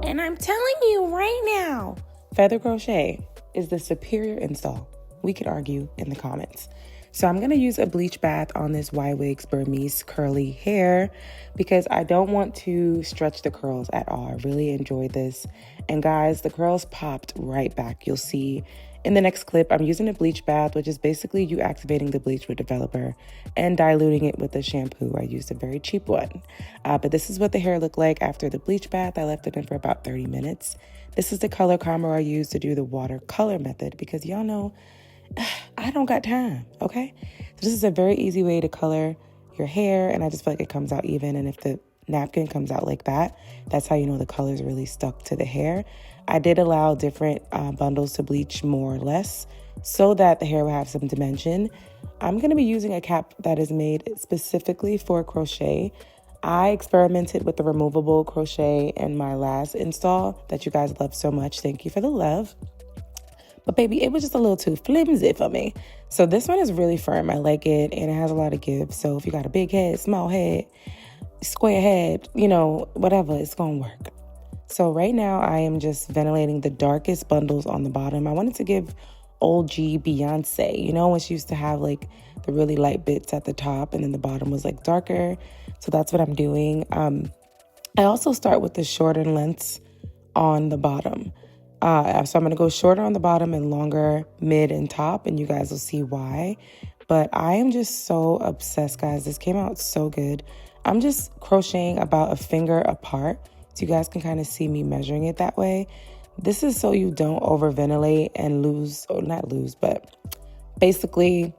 And I'm telling you right now, feather crochet is the superior install. We could argue in the comments. So I'm going to use a bleach bath on this Ywigs Burmese curly hair because I don't want to stretch the curls at all. I really enjoyed this. And guys, the curls popped right back. You'll see in the next clip, I'm using a bleach bath, which is basically you activating the bleach with developer and diluting it with a shampoo. I used a very cheap one. But this is what the hair looked like after the bleach bath. I left it in for about 30 minutes. This is the color combo I used to do the watercolor method because y'all know I don't got time, okay? So this is a very easy way to color your hair, and I just feel like it comes out even. And if the napkin comes out like that, that's how you know the color's really stuck to the hair. I did allow different bundles to bleach more or less so that the hair will have some dimension. I'm going to be using a cap that is made specifically for crochet. I experimented with the removable crochet in my last install that you guys love so much. Thank you for the love. But baby, it was just a little too flimsy for me. So this one is really firm. I like it, and it has a lot of give. So if you got a big head, small head, square head, you know, whatever, it's going to work. So right now I am just ventilating the darkest bundles on the bottom. I wanted to give old G Beyonce, you know, when she used to have like the really light bits at the top and then the bottom was like darker. So that's what I'm doing. I also start with the shorter lengths on the bottom. So I'm going to go shorter on the bottom and longer mid and top, and you guys will see why. But I am just so obsessed, guys. This came out so good. I'm just crocheting about a finger apart, so you guys can kind of see me measuring it that way. This is so you don't overventilate and lose, or not lose, but basically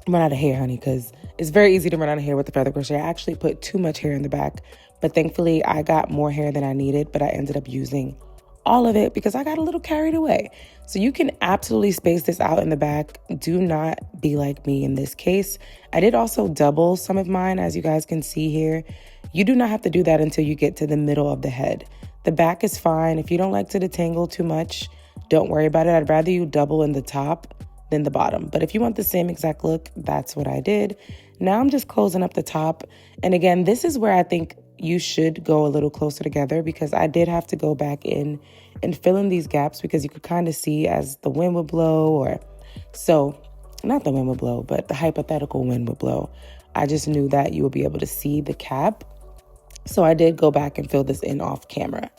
run out of hair, honey, because it's very easy to run out of hair with the feather crochet. I actually put too much hair in the back, but thankfully I got more hair than I needed, but I ended up using all of it because I got a little carried away. So you can absolutely space this out in the back. Do not be like me in this case. I did also double some of mine, as you guys can see here. You do not have to do that until you get to the middle of the head. The back is fine. If you don't like to detangle too much, don't worry about it. I'd rather you double in the top than the bottom. But if you want the same exact look, that's what I did. Now I'm just closing up the top. And again, this is where I think you should go a little closer together because I did have to go back in and fill in these gaps because you could kind of see as the wind would blow, or so not the wind would blow, but the hypothetical wind would blow. I just knew that you would be able to see the cap. So I did go back and fill this in off camera,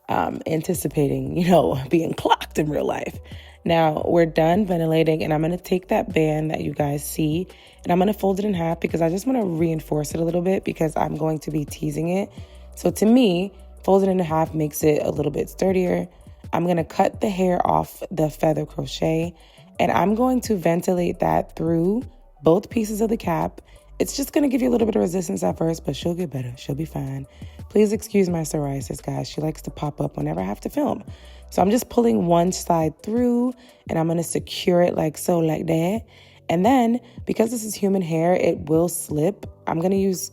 anticipating, you know, being clocked in real life. Now we're done ventilating, and I'm going to take that band that you guys see and I'm going to fold it in half because I just want to reinforce it a little bit because I'm going to be teasing it. So to me, fold it in half makes it a little bit sturdier. I'm going to cut the hair off the feather crochet, and I'm going to ventilate that through both pieces of the cap. It's just going to give you a little bit of resistance at first, but she'll get better. She'll be fine. Please excuse my psoriasis, guys. She likes to pop up whenever I have to film. So I'm just pulling one side through, and I'm going to secure it like so, like that. And then, because this is human hair, it will slip. I'm going to use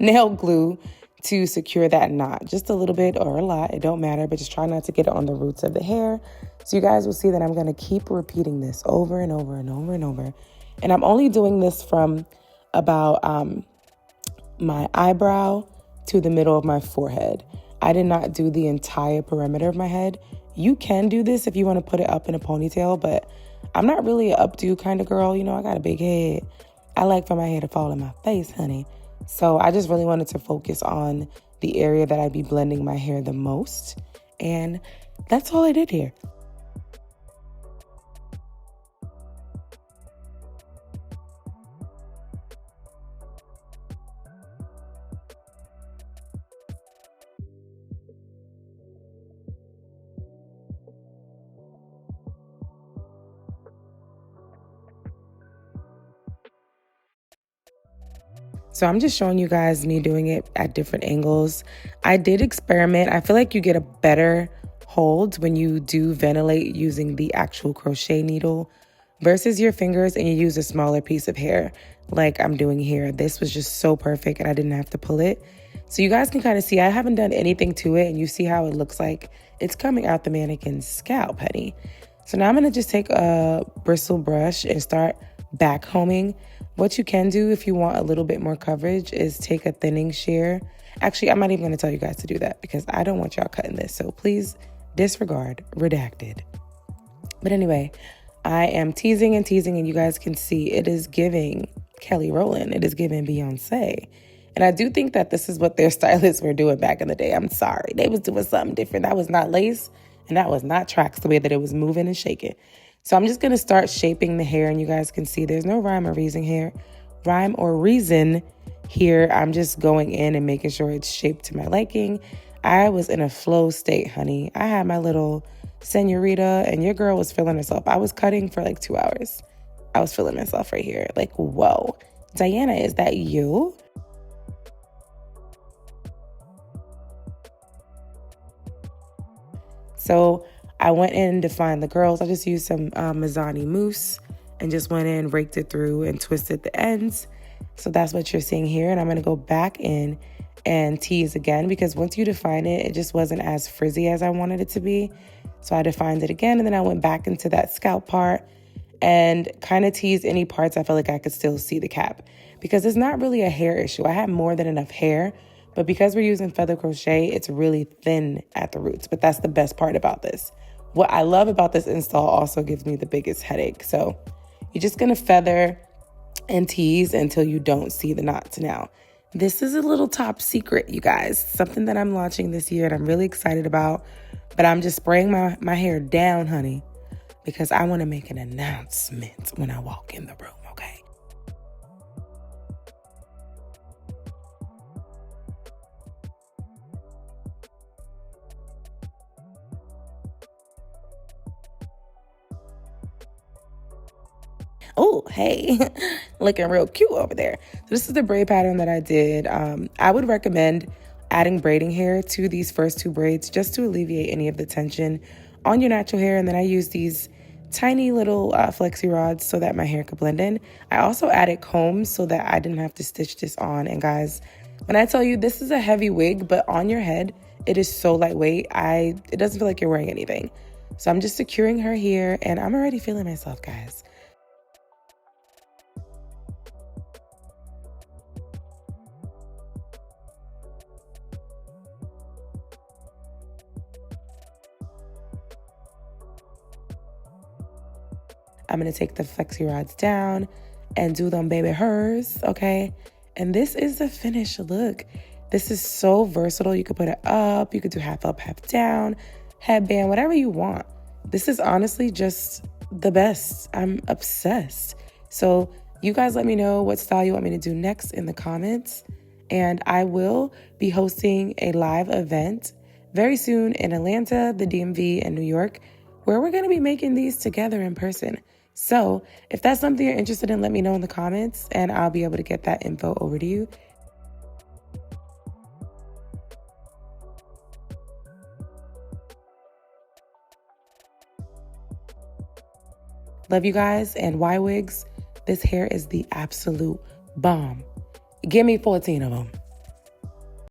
nail glue to secure that knot. Just a little bit or a lot, it don't matter, but just try not to get it on the roots of the hair. So you guys will see that I'm going to keep repeating this over and over and over and over. And I'm only doing this from about my eyebrow to the middle of my forehead. I did not do the entire perimeter of my head. You can do this if you want to put it up in a ponytail, but I'm not really an updo kind of girl. You know, I got a big head. I like for my hair to fall in my face, honey. So I just really wanted to focus on the area that I'd be blending my hair the most. And that's all I did here. So I'm just showing you guys me doing it at different angles. I did experiment. I feel like you get a better hold when you do ventilate using the actual crochet needle versus your fingers and you use a smaller piece of hair like I'm doing here. This was just so perfect and I didn't have to pull it. So you guys can kind of see I haven't done anything to it, and you see how it looks like it's coming out the mannequin's scalp, honey. So now I'm going to just take a bristle brush and start back combing. What you can do if you want a little bit more coverage is take a thinning shear. Actually, I'm not even going to tell you guys to do that because I don't want y'all cutting this. So please disregard, redacted. But anyway, I am teasing and teasing, and you guys can see it is giving Kelly Rowland. It is giving Beyonce. And I do think that this is what their stylists were doing back in the day. I'm sorry. They was doing something different. That was not lace, and that was not tracks the way that it was moving and shaking. So I'm just going to start shaping the hair, and you guys can see there's no rhyme or reason here. I'm just going in and making sure it's shaped to my liking. I was in a flow state, honey. I had my little senorita, and your girl was feeling herself. I was cutting for like 2 hours. I was feeling myself right here. Like, whoa. Diana, is that you? So I went in to find the girls. I just used some Mazzani mousse and just went in, raked it through, and twisted the ends. So that's what you're seeing here. And I'm going to go back in and tease again because once you define it, it just wasn't as frizzy as I wanted it to be. So I defined it again, and then I went back into that scalp part and kind of teased any parts I felt like I could still see the cap because it's not really a hair issue. I have more than enough hair. But because we're using feather crochet, it's really thin at the roots. But that's the best part about this. What I love about this install also gives me the biggest headache. So you're just going to feather and tease until you don't see the knots. Now, this is a little top secret, you guys. Something that I'm launching this year and I'm really excited about. But I'm just spraying my hair down, honey, because I want to make an announcement when I walk in the room, okay? Oh, hey, looking real cute over there. So this is the braid pattern that I did. I would recommend adding braiding hair to these first 2 braids just to alleviate any of the tension on your natural hair. And then I use these tiny little flexi rods so that my hair could blend in. I also added combs so that I didn't have to stitch this on. And guys, when I tell you this is a heavy wig, but on your head, it is so lightweight. It doesn't feel like you're wearing anything. So I'm just securing her here and I'm already feeling myself, guys. I'm going to take the flexi rods down and do them baby hers, okay? And this is the finished look. This is so versatile. You could put it up. You could do half up, half down, headband, whatever you want. This is honestly just the best. I'm obsessed. So you guys let me know what style you want me to do next in the comments. And I will be hosting a live event very soon in Atlanta, the DMV, and New York, where we're going to be making these together in person. So if that's something you're interested in, let me know in the comments and I'll be able to get that info over to you. Love you guys, and Ywigs, this hair is the absolute bomb. Give me 14 of them.